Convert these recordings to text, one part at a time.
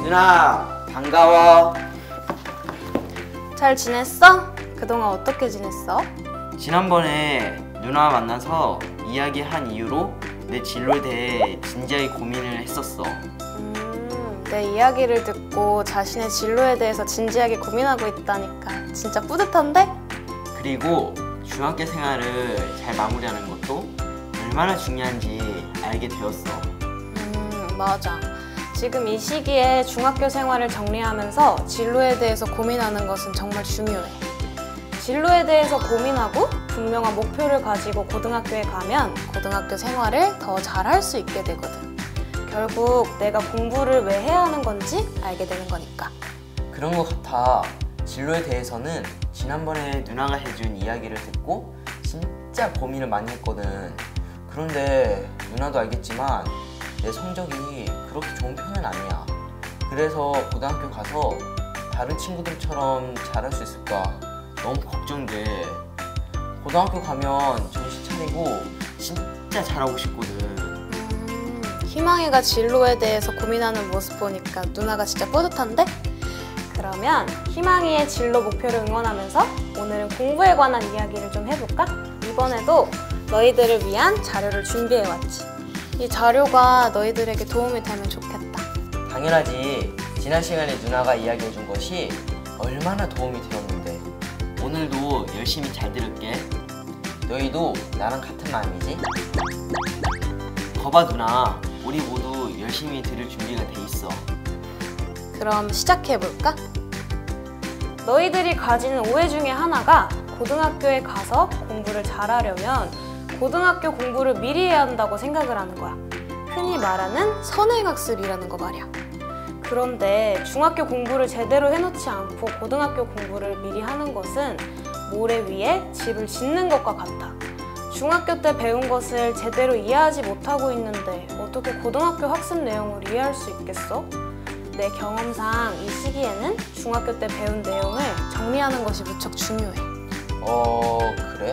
누나 반가워. 잘 지냈어? 그동안 어떻게 지냈어? 지난번에 누나 만나서 이야기한 이후로 내 진로에 대해 진지하게 고민을 했었어. 내 이야기를 듣고 자신의 진로에 대해서 진지하게 고민하고 있다니까 진짜 뿌듯한데? 그리고 중학교 생활을 잘 마무리하는 것도 얼마나 중요한지 알게 되었어. 맞아. 지금 이 시기에 중학교 생활을 정리하면서 진로에 대해서 고민하는 것은 정말 중요해. 진로에 대해서 고민하고 분명한 목표를 가지고 고등학교에 가면 고등학교 생활을 더 잘할 수 있게 되거든. 결국 내가 공부를 왜 해야 하는 건지 알게 되는 거니까. 그런 것 같아. 진로에 대해서는 지난번에 누나가 해준 이야기를 듣고 진짜 고민을 많이 했거든. 그런데 누나도 알겠지만 내 성적이 그렇게 좋은 편은 아니야. 그래서 고등학교 가서 다른 친구들처럼 잘할 수 있을까 너무 걱정돼. 고등학교 가면 정신 차리고 진짜 잘하고 싶거든. 희망이가 진로에 대해서 고민하는 모습 보니까 누나가 진짜 뿌듯한데? 그러면 희망이의 진로 목표를 응원하면서 오늘은 공부에 관한 이야기를 좀 해볼까? 이번에도 너희들을 위한 자료를 준비해왔지. 이 자료가 너희들에게 도움이 되면 좋겠다. 당연하지. 지난 시간에 누나가 이야기해준 것이 얼마나 도움이 되었는데. 오늘도 열심히 잘 들을게. 너희도 나랑 같은 마음이지? 거봐 누나, 우리 모두 열심히 들을 준비가 돼 있어. 그럼 시작해볼까? 너희들이 가지는 오해 중에 하나가 고등학교에 가서 공부를 잘하려면 고등학교 공부를 미리 해야 한다고 생각을 하는 거야. 흔히 말하는 선행학습이라는 거 말이야. 그런데 중학교 공부를 제대로 해놓지 않고 고등학교 공부를 미리 하는 것은 모래 위에 집을 짓는 것과 같아. 중학교 때 배운 것을 제대로 이해하지 못하고 있는데 어떻게 고등학교 학습 내용을 이해할 수 있겠어? 내 경험상 이 시기에는 중학교 때 배운 내용을 정리하는 것이 무척 중요해. 그래?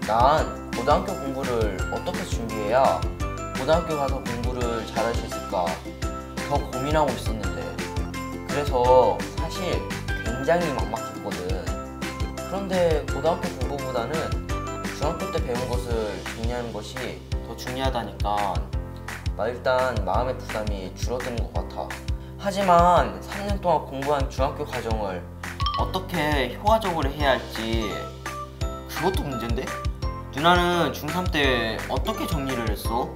난 고등학교 공부를 어떻게 준비해야 고등학교 가서 공부를 잘할 수 있을까 더 고민하고 있었는데, 그래서 사실 굉장히 막막했거든. 그런데 고등학교 공부보다는 중학교 때 배운 것을 정리하는 것이 더 중요하다니까 나 일단 마음의 부담이 줄어드는 것 같아. 하지만 3년 동안 공부한 중학교 과정을 어떻게 효과적으로 해야 할지 그것도 문제인데? 누나는 중3 때 어떻게 정리를 했어?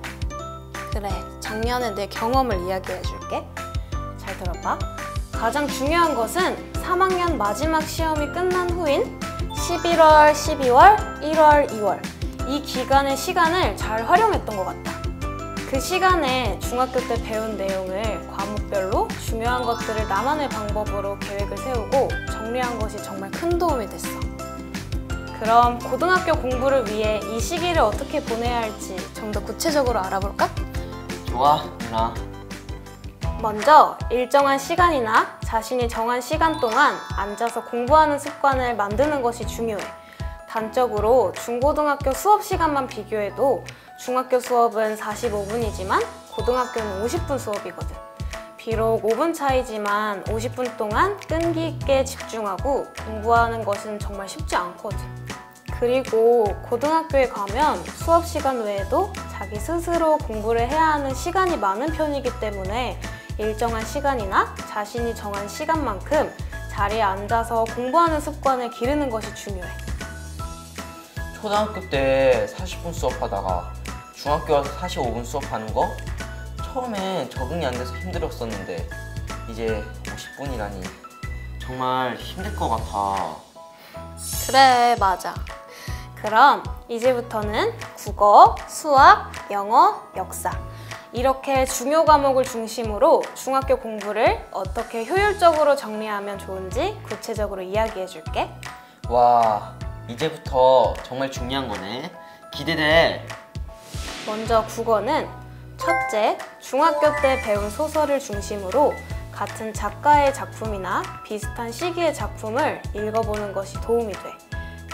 그래, 작년에 내 경험을 이야기해 줄게. 잘 들어봐. 가장 중요한 것은 3학년 마지막 시험이 끝난 후인 11월, 12월, 1월, 2월 이 기간의 시간을 잘 활용했던 것 같다. 그 시간에 중학교 때 배운 내용을 과목별로 중요한 것들을 나만의 방법으로 계획을 세우고 정리한 것이 정말 큰 도움이 됐어. 그럼 고등학교 공부를 위해 이 시기를 어떻게 보내야 할지 좀 더 구체적으로 알아볼까? 좋아, 누나. 먼저 일정한 시간이나 자신이 정한 시간 동안 앉아서 공부하는 습관을 만드는 것이 중요해. 단적으로 중고등학교 수업 시간만 비교해도 중학교 수업은 45분이지만 고등학교는 50분 수업이거든. 비록 5분 차이지만 50분 동안 끈기 있게 집중하고 공부하는 것은 정말 쉽지 않거든. 그리고 고등학교에 가면 수업 시간 외에도 자기 스스로 공부를 해야 하는 시간이 많은 편이기 때문에 일정한 시간이나 자신이 정한 시간만큼 자리에 앉아서 공부하는 습관을 기르는 것이 중요해. 초등학교 때 40분 수업하다가 중학교 와서 45분 수업하는 거 처음엔 적응이 안 돼서 힘들었었는데 이제 50분이라니 정말 힘들 것 같아. 그래, 맞아. 그럼 이제부터는 국어, 수학, 영어, 역사 이렇게 중요 과목을 중심으로 중학교 공부를 어떻게 효율적으로 정리하면 좋은지 구체적으로 이야기해 줄게. 와, 이제부터 정말 중요한 거네. 기대돼. 먼저 국어는 첫째, 중학교 때 배운 소설을 중심으로 같은 작가의 작품이나 비슷한 시기의 작품을 읽어보는 것이 도움이 돼.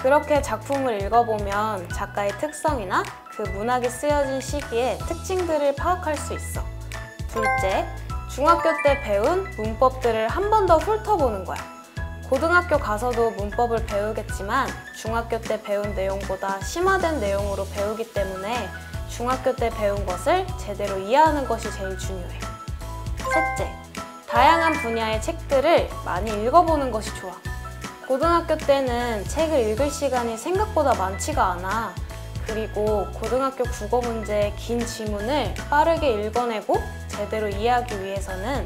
그렇게 작품을 읽어보면 작가의 특성이나 그 문학이 쓰여진 시기의 특징들을 파악할 수 있어. 둘째, 중학교 때 배운 문법들을 한 번 더 훑어보는 거야. 고등학교 가서도 문법을 배우겠지만 중학교 때 배운 내용보다 심화된 내용으로 배우기 때문에 중학교 때 배운 것을 제대로 이해하는 것이 제일 중요해. 셋째, 다양한 분야의 책들을 많이 읽어보는 것이 좋아. 고등학교 때는 책을 읽을 시간이 생각보다 많지가 않아. 그리고 고등학교 국어 문제의 긴 지문을 빠르게 읽어내고 제대로 이해하기 위해서는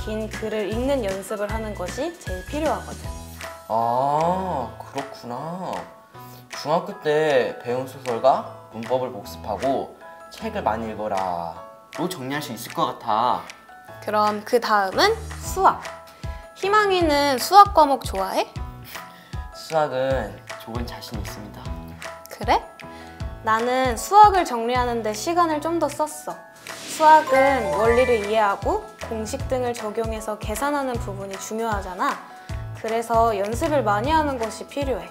긴 글을 읽는 연습을 하는 것이 제일 필요하거든. 아, 그렇구나. 중학교 때 배운 소설과 문법을 복습하고 책을 많이 읽어라 로 정리할 수 있을 것 같아. 그럼 그 다음은 수학. 희망이는 수학 과목 좋아해? 수학은 조금 자신 있습니다. 그래? 나는 수학을 정리하는 데 시간을 좀 더 썼어. 수학은 원리를 이해하고 공식 등을 적용해서 계산하는 부분이 중요하잖아. 그래서 연습을 많이 하는 것이 필요해.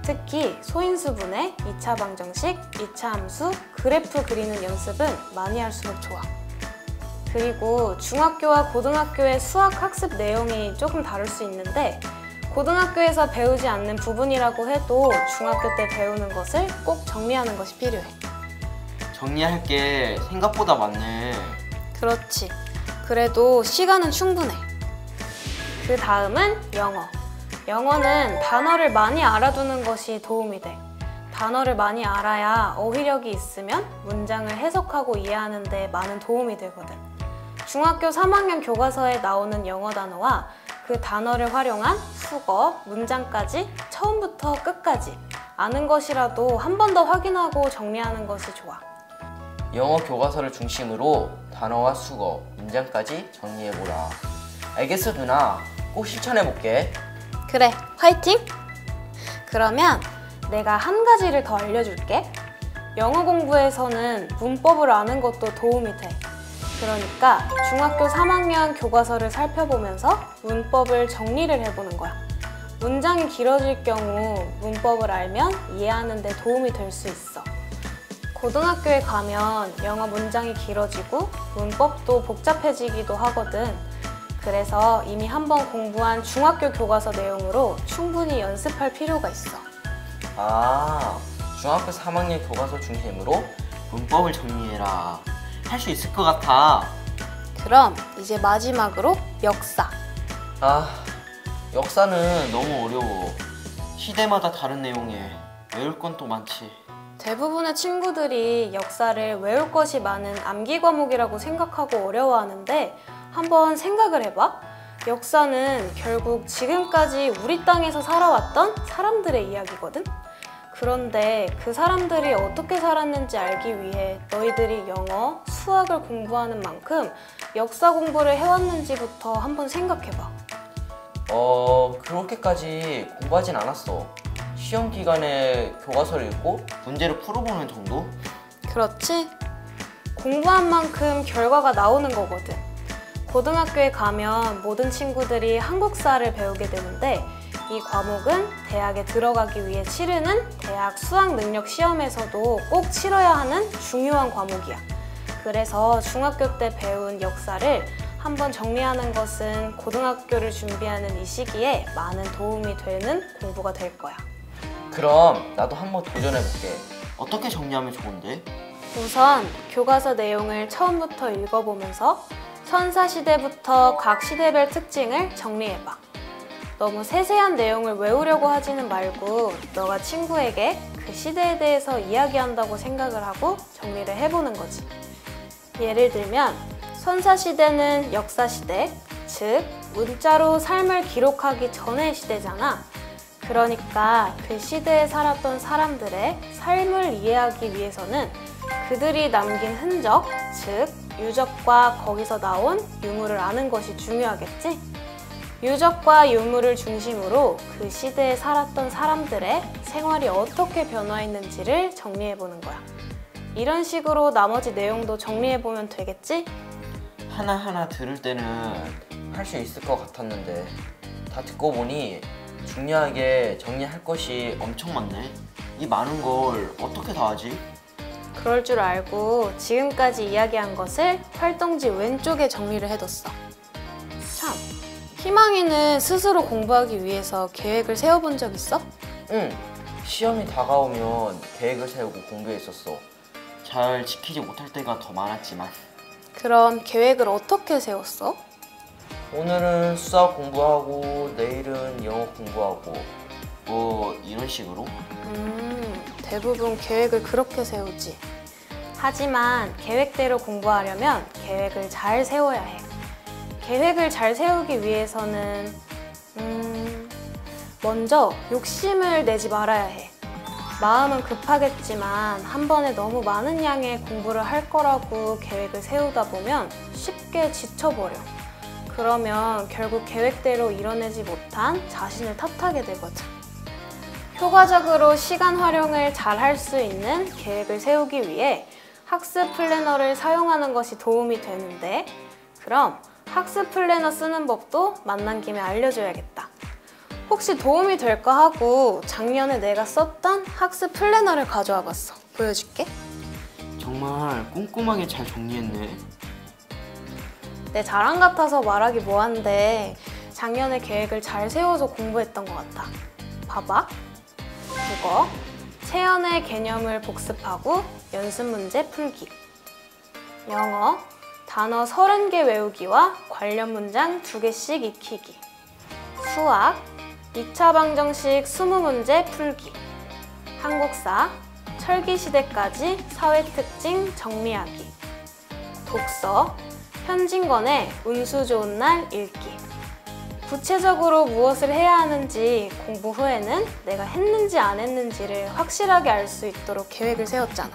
특히 소인수분해, 2차 방정식, 2차 함수, 그래프 그리는 연습은 많이 할수록 좋아. 그리고 중학교와 고등학교의 수학 학습 내용이 조금 다를 수 있는데 고등학교에서 배우지 않는 부분이라고 해도 중학교 때 배우는 것을 꼭 정리하는 것이 필요해. 정리할 게 생각보다 많네. 그렇지. 그래도 시간은 충분해. 그 다음은 영어. 영어는 단어를 많이 알아두는 것이 도움이 돼. 단어를 많이 알아야 어휘력이 있으면 문장을 해석하고 이해하는 데 많은 도움이 되거든. 중학교 3학년 교과서에 나오는 영어 단어와 그 단어를 활용한 수거, 문장까지 처음부터 끝까지 아는 것이라도 한 번 더 확인하고 정리하는 것이 좋아. 영어 교과서를 중심으로 단어와 수거, 문장까지 정리해보라. 알겠어, 누나. 꼭 실천해볼게. 그래, 화이팅! 그러면 내가 한 가지를 더 알려줄게. 영어 공부에서는 문법을 아는 것도 도움이 돼. 그러니까 중학교 3학년 교과서를 살펴보면서 문법을 정리를 해보는 거야. 문장이 길어질 경우 문법을 알면 이해하는 데 도움이 될 수 있어. 고등학교에 가면 영어 문장이 길어지고 문법도 복잡해지기도 하거든. 그래서 이미 한번 공부한 중학교 교과서 내용으로 충분히 연습할 필요가 있어. 아, 중학교 3학년 교과서 중심으로 문법을 정리해라. 할 수 있을 것 같아. 그럼 이제 마지막으로 역사. 아, 역사는 너무 어려워. 시대마다 다른 내용에 외울 건 또 많지. 대부분의 친구들이 역사를 외울 것이 많은 암기 과목이라고 생각하고 어려워하는데 한번 생각을 해봐. 역사는 결국 지금까지 우리 땅에서 살아왔던 사람들의 이야기거든? 그런데 그 사람들이 어떻게 살았는지 알기 위해 너희들이 영어, 수학을 공부하는 만큼 역사 공부를 해왔는지부터 한번 생각해봐. 그렇게까지 공부하진 않았어. 시험 기간에 교과서를 읽고 문제를 풀어보는 정도? 그렇지? 공부한 만큼 결과가 나오는 거거든. 고등학교에 가면 모든 친구들이 한국사를 배우게 되는데 이 과목은 대학에 들어가기 위해 치르는 대학 수학 능력 시험에서도 꼭 치러야 하는 중요한 과목이야. 그래서 중학교 때 배운 역사를 한번 정리하는 것은 고등학교를 준비하는 이 시기에 많은 도움이 되는 공부가 될 거야. 그럼 나도 한번 도전해볼게. 어떻게 정리하면 좋은데? 우선 교과서 내용을 처음부터 읽어보면서 선사시대부터 각 시대별 특징을 정리해봐. 너무 세세한 내용을 외우려고 하지는 말고 너가 친구에게 그 시대에 대해서 이야기한다고 생각을 하고 정리를 해보는 거지. 예를 들면 선사시대는 역사시대, 즉 문자로 삶을 기록하기 전의 시대잖아. 그러니까 그 시대에 살았던 사람들의 삶을 이해하기 위해서는 그들이 남긴 흔적, 즉 유적과 거기서 나온 유물을 아는 것이 중요하겠지? 유적과 유물을 중심으로 그 시대에 살았던 사람들의 생활이 어떻게 변화했는지를 정리해보는 거야. 이런 식으로 나머지 내용도 정리해보면 되겠지? 하나하나 들을 때는 할 수 있을 것 같았는데 다 듣고 보니 중요하게 정리할 것이 엄청 많네. 이 많은 걸 어떻게 다 하지? 그럴 줄 알고 지금까지 이야기한 것을 활동지 왼쪽에 정리를 해뒀어. 희망이는 스스로 공부하기 위해서 계획을 세워본 적 있어? 응, 시험이 다가오면 계획을 세우고 공부했었어. 잘 지키지 못할 때가 더 많았지만. 그럼 계획을 어떻게 세웠어? 오늘은 수학 공부하고 내일은 영어 공부하고 뭐 이런 식으로. 대부분 계획을 그렇게 세우지. 하지만 계획대로 공부하려면 계획을 잘 세워야 해. 계획을 잘 세우기 위해서는 먼저 욕심을 내지 말아야 해. 마음은 급하겠지만 한 번에 너무 많은 양의 공부를 할 거라고 계획을 세우다 보면 쉽게 지쳐버려. 그러면 결국 계획대로 이뤄내지 못한 자신을 탓하게 되거든. 효과적으로 시간 활용을 잘 할 수 있는 계획을 세우기 위해 학습 플래너를 사용하는 것이 도움이 되는데, 그럼 학습 플래너 쓰는 법도 만난 김에 알려줘야겠다. 혹시 도움이 될까 하고 작년에 내가 썼던 학습 플래너를 가져와 봤어. 보여줄게. 정말 꼼꼼하게 잘 정리했네. 내 자랑 같아서 말하기 뭐한데 작년에 계획을 잘 세워서 공부했던 것 같아. 봐봐. 국어, 체연의 개념을 복습하고 연습 문제 풀기. 영어, 단어 30개 외우기와 관련 문장 2개씩 익히기. 수학, 2차 방정식 20문제 풀기. 한국사, 철기시대까지 사회특징 정리하기. 독서, 현진건의 운수 좋은 날 읽기. 구체적으로 무엇을 해야 하는지 공부 후에는 내가 했는지 안 했는지를 확실하게 알 수 있도록 계획을 세웠잖아.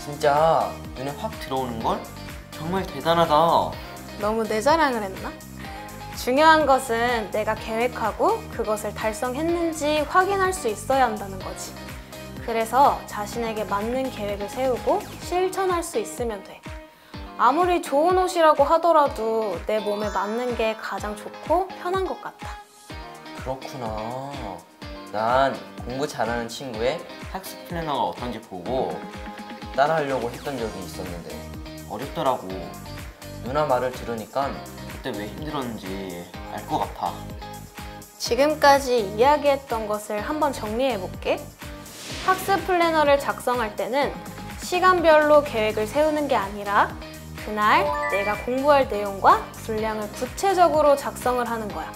진짜 눈에 확 들어오는 걸? 정말 대단하다. 너무 내 자랑을 했나? 중요한 것은 내가 계획하고 그것을 달성했는지 확인할 수 있어야 한다는 거지. 그래서 자신에게 맞는 계획을 세우고 실천할 수 있으면 돼. 아무리 좋은 옷이라고 하더라도 내 몸에 맞는 게 가장 좋고 편한 것 같아. 그렇구나. 난 공부 잘하는 친구의 학습 플래너가 어떤지 보고 따라하려고 했던 적이 있었는데 어렵더라고. 누나 말을 들으니까 그때 왜 힘들었는지 알 것 같아. 지금까지 이야기했던 것을 한번 정리해볼게. 학습 플래너를 작성할 때는 시간별로 계획을 세우는 게 아니라 그날 내가 공부할 내용과 분량을 구체적으로 작성을 하는 거야.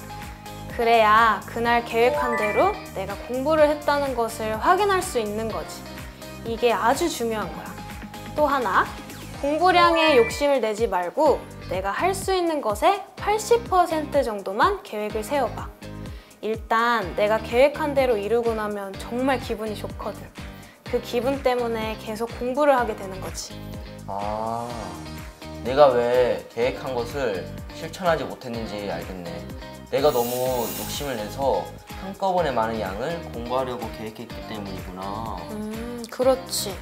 그래야 그날 계획한 대로 내가 공부를 했다는 것을 확인할 수 있는 거지. 이게 아주 중요한 거야. 또 하나, 공부량에 욕심을 내지 말고 내가 할 수 있는 것의 80% 정도만 계획을 세워봐. 일단 내가 계획한 대로 이루고 나면 정말 기분이 좋거든. 그 기분 때문에 계속 공부를 하게 되는 거지. 아, 내가 왜 계획한 것을 실천하지 못했는지 알겠네. 내가 너무 욕심을 내서 한꺼번에 많은 양을 공부하려고 계획했기 때문이구나. 그렇지.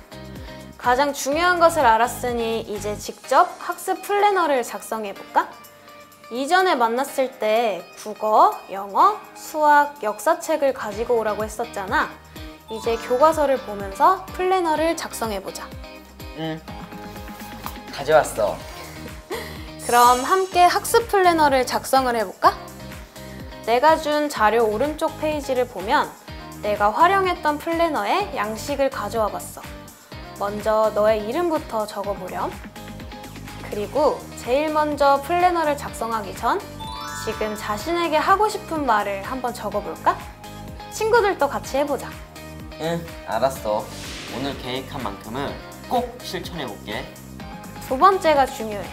가장 중요한 것을 알았으니 이제 직접 학습 플래너를 작성해볼까? 이전에 만났을 때 국어, 영어, 수학, 역사책을 가지고 오라고 했었잖아. 이제 교과서를 보면서 플래너를 작성해보자. 응, 가져왔어. 그럼 함께 학습 플래너를 작성을 해볼까? 내가 준 자료 오른쪽 페이지를 보면 내가 활용했던 플래너의 양식을 가져와 봤어. 먼저 너의 이름부터 적어보렴. 그리고 제일 먼저 플래너를 작성하기 전 지금 자신에게 하고 싶은 말을 한번 적어볼까? 친구들도 같이 해보자. 응, 알았어. 오늘 계획한 만큼은 꼭 실천해볼게. 두 번째가 중요해.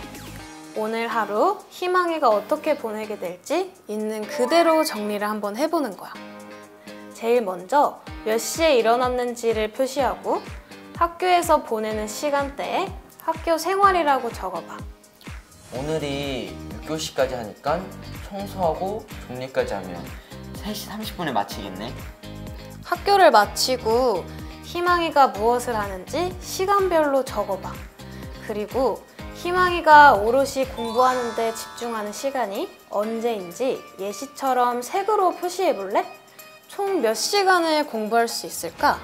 오늘 하루 희망이가 어떻게 보내게 될지 있는 그대로 정리를 한번 해보는 거야. 제일 먼저 몇 시에 일어났는지를 표시하고 학교에서 보내는 시간대에 학교 생활이라고 적어봐. 오늘이 6교시까지 하니까 청소하고 정리까지 하면 3시 30분에 마치겠네. 학교를 마치고 희망이가 무엇을 하는지 시간별로 적어봐. 그리고 희망이가 오롯이 공부하는 데 집중하는 시간이 언제인지 예시처럼 색으로 표시해볼래? 총 몇 시간을 공부할 수 있을까?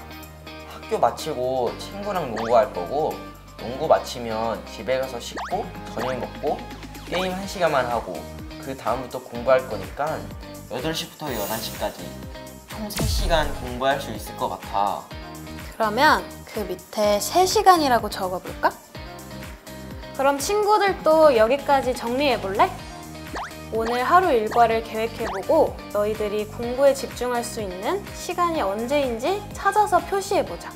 학교 마치고 친구랑 농구할 거고 농구 마치면 집에 가서 씻고 저녁 먹고 게임 1시간만 하고 그 그 다음부터 공부할 거니까 8시부터 11시까지 총 3시간 공부할 수 있을 것 같아. 그러면 그 밑에 3시간이라고 적어볼까? 그럼 친구들도 여기까지 정리해볼래? 오늘 하루 일과를 계획해보고 너희들이 공부에 집중할 수 있는 시간이 언제인지 찾아서 표시해보자.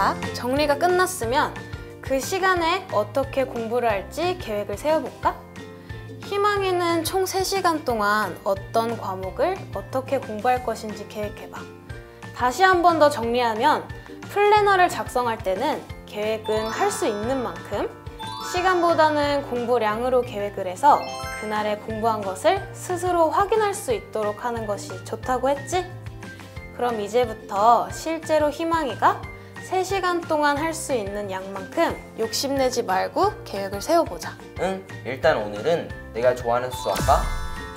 자, 정리가 끝났으면 그 시간에 어떻게 공부를 할지 계획을 세워볼까? 희망이는 총 3시간 동안 어떤 과목을 어떻게 공부할 것인지 계획해봐. 다시 한 번 더 정리하면 플래너를 작성할 때는 계획은 할 수 있는 만큼 시간보다는 공부량으로 계획을 해서 그날에 공부한 것을 스스로 확인할 수 있도록 하는 것이 좋다고 했지? 그럼 이제부터 실제로 희망이가 3시간 동안 할 수 있는 양만큼 욕심내지 말고 계획을 세워보자. 응, 일단 오늘은 내가 좋아하는 수학과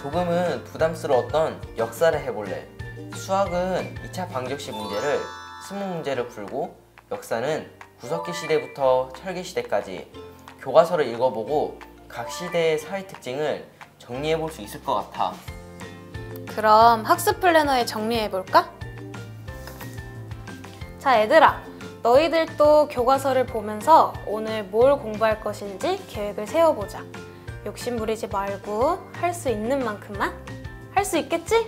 조금은 부담스러웠던 역사를 해볼래. 수학은 2차 방정식 문제를 20문제를 풀고 역사는 구석기 시대부터 철기 시대까지 교과서를 읽어보고 각 시대의 사회 특징을 정리해볼 수 있을 것 같아. 그럼 학습 플래너에 정리해볼까? 자, 얘들아, 너희들도 교과서를 보면서 오늘 뭘 공부할 것인지 계획을 세워보자. 욕심 부리지 말고 할 수 있는 만큼만. 할 수 있겠지?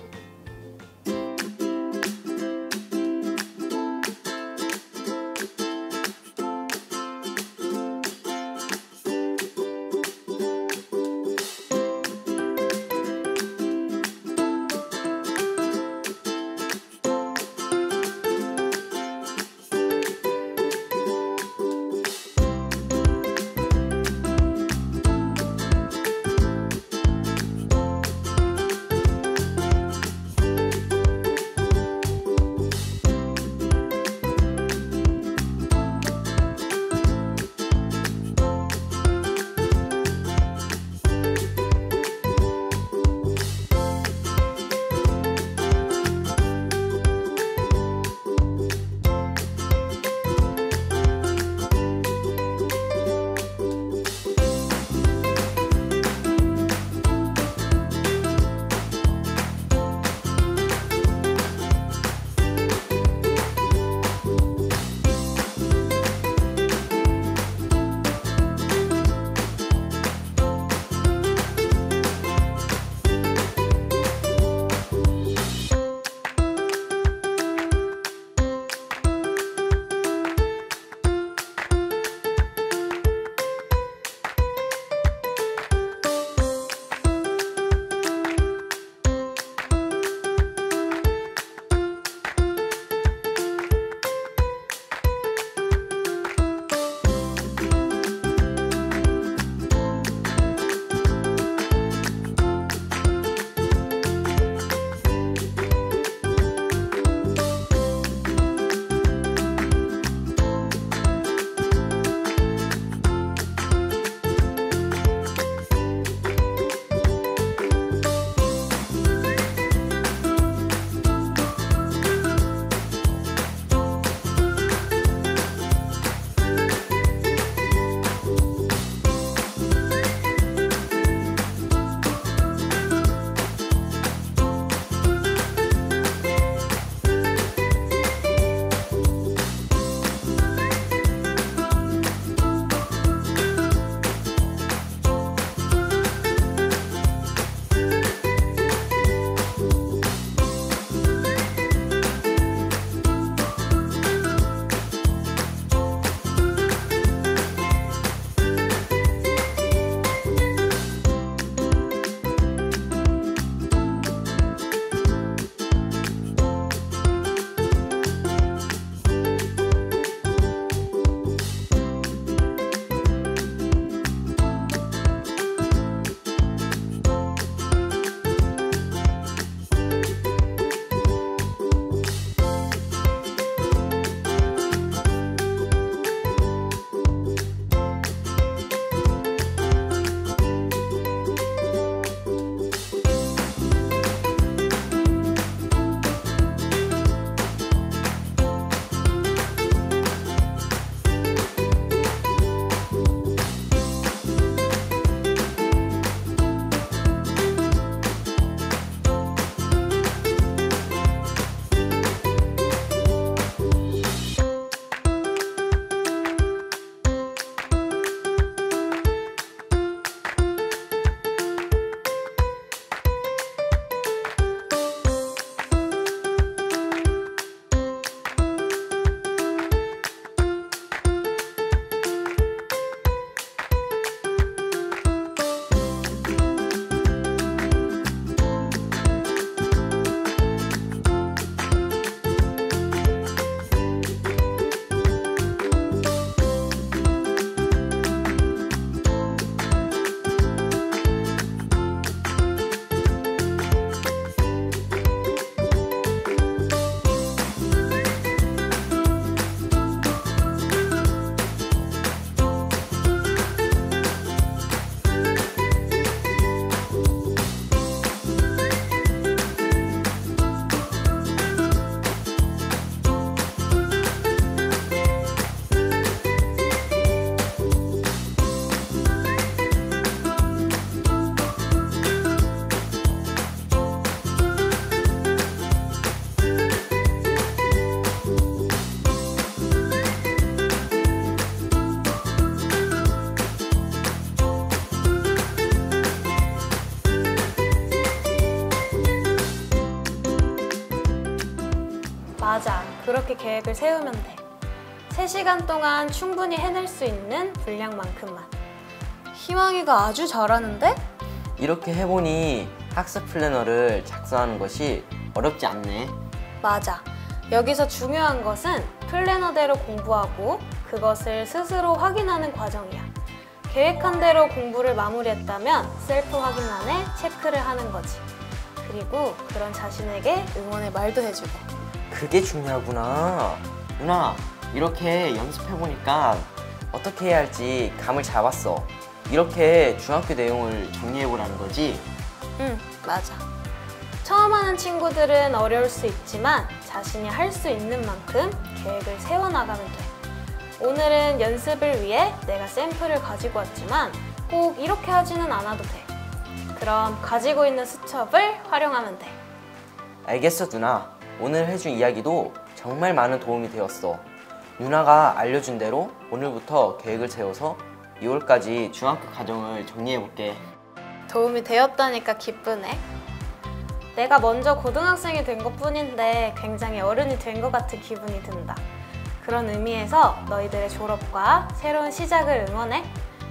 그렇게 계획을 세우면 돼. 3시간 동안 충분히 해낼 수 있는 분량만큼만. 희망이가 아주 잘하는데? 이렇게 해보니 학습 플래너를 작성하는 것이 어렵지 않네. 맞아. 여기서 중요한 것은 플래너대로 공부하고 그것을 스스로 확인하는 과정이야. 계획한 대로 공부를 마무리했다면 셀프 확인란에 체크를 하는 거지. 그리고 그런 자신에게 응원의 말도 해주고. 그게 중요하구나. 누나, 이렇게 연습해보니까 어떻게 해야 할지 감을 잡았어. 이렇게 중학교 내용을 정리해보라는 거지? 응, 맞아. 처음 하는 친구들은 어려울 수 있지만 자신이 할 수 있는 만큼 계획을 세워나가면 돼. 오늘은 연습을 위해 내가 샘플을 가지고 왔지만 꼭 이렇게 하지는 않아도 돼. 그럼 가지고 있는 수첩을 활용하면 돼. 알겠어, 누나. 오늘 해준 이야기도 정말 많은 도움이 되었어. 누나가 알려준 대로 오늘부터 계획을 세워서 2월까지 중학교 과정을 정리해볼게. 도움이 되었다니까 기쁘네. 내가 먼저 고등학생이 된 것뿐인데 굉장히 어른이 된 것 같은 기분이 든다. 그런 의미에서 너희들의 졸업과 새로운 시작을 응원해.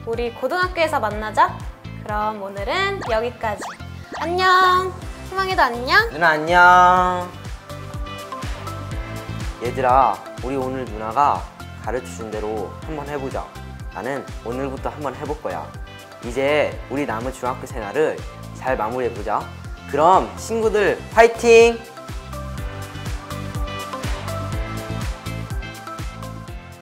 우리 고등학교에서 만나자. 그럼 오늘은 여기까지. 안녕. 희망이도 안녕. 누나 안녕. 얘들아, 우리 오늘 누나가 가르쳐준 대로 한번 해보자. 나는 오늘부터 한번 해볼 거야. 이제 우리 남은 중학교 생활을 잘 마무리해보자. 그럼 친구들 화이팅!